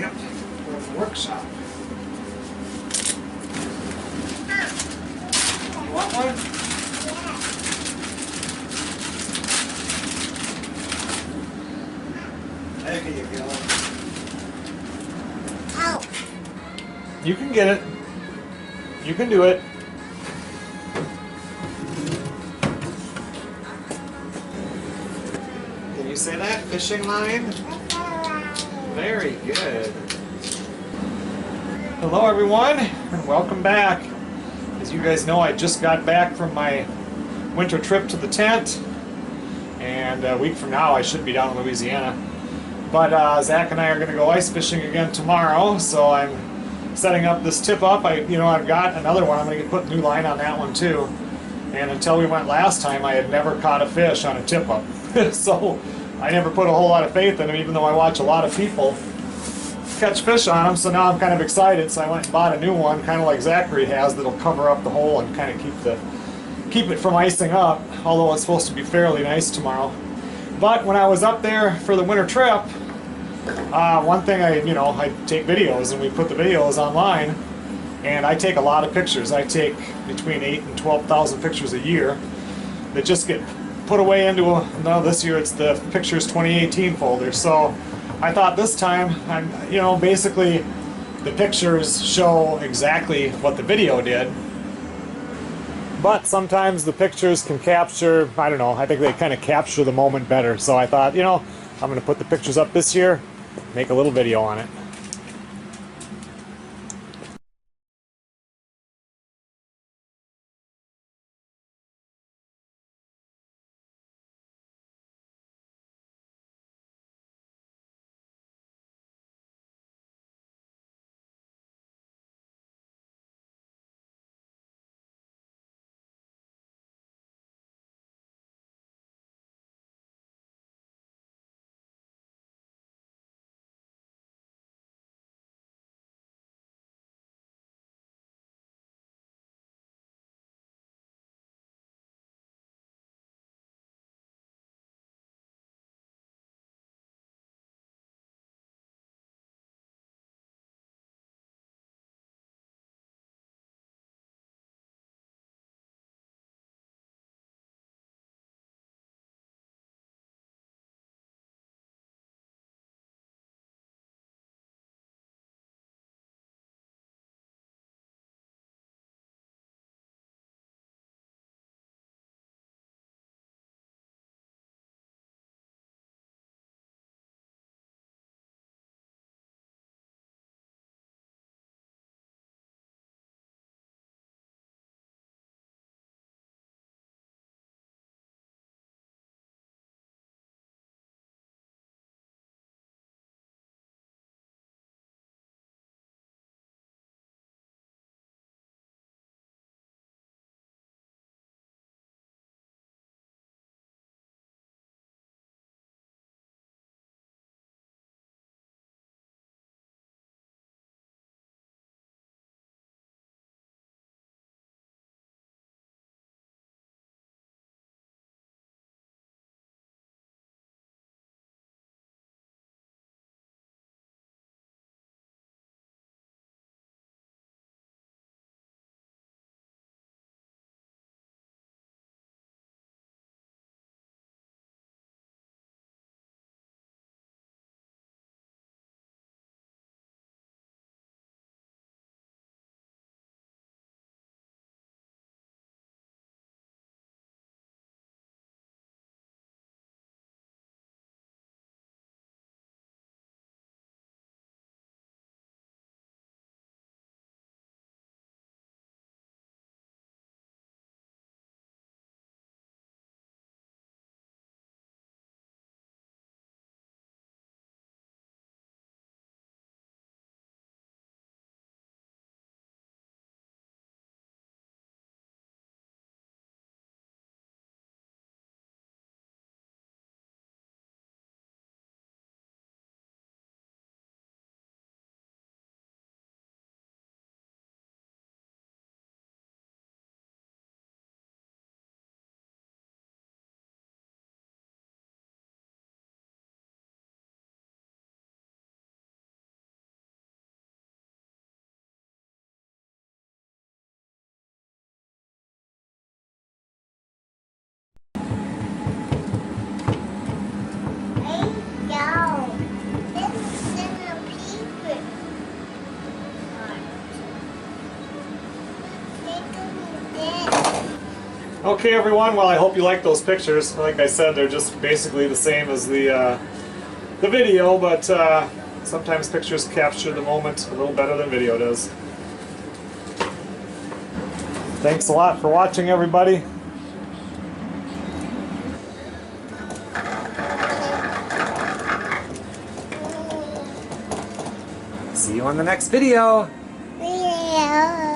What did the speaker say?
Yep, for the workshop. You want one? There you go. Oh. You can get it. You can do it. Can you say that? Fishing line? Very good. Hello everyone, and welcome back. As you guys know, I just got back from my winter trip to the tent, and a week from now I should be down in Louisiana. But Zach and I are going to go ice fishing again tomorrow, so I'm setting up this tip-up. I've got another one. I'm going to put new line on that one too. And until we went last time, I had never caught a fish on a tip-up. So I never put a whole lot of faith in them, even though I watch a lot of people catch fish on them. So now I'm kind of excited, so I went and bought a new one, kind of like Zachary has, that'll cover up the hole and kind of keep it from icing up, although it's supposed to be fairly nice tomorrow. But when I was up there for the winter trip, one thing I take videos, and we put the videos online, and I take a lot of pictures. I take between 8,000 and 12,000 pictures a year that just get put away into this year it's the Pictures 2018 folder. So I thought this time, basically the pictures show exactly what the video did, but sometimes the pictures can capture, I think they kind of capture the moment better. So I thought, I'm going to put the pictures up this year, make a little video on it. Okay, everyone. Well, I hope you like those pictures. Like I said, they're just basically the same as the video, but sometimes pictures capture the moment a little better than video does. Thanks a lot for watching, everybody. See you on the next video. Yeah.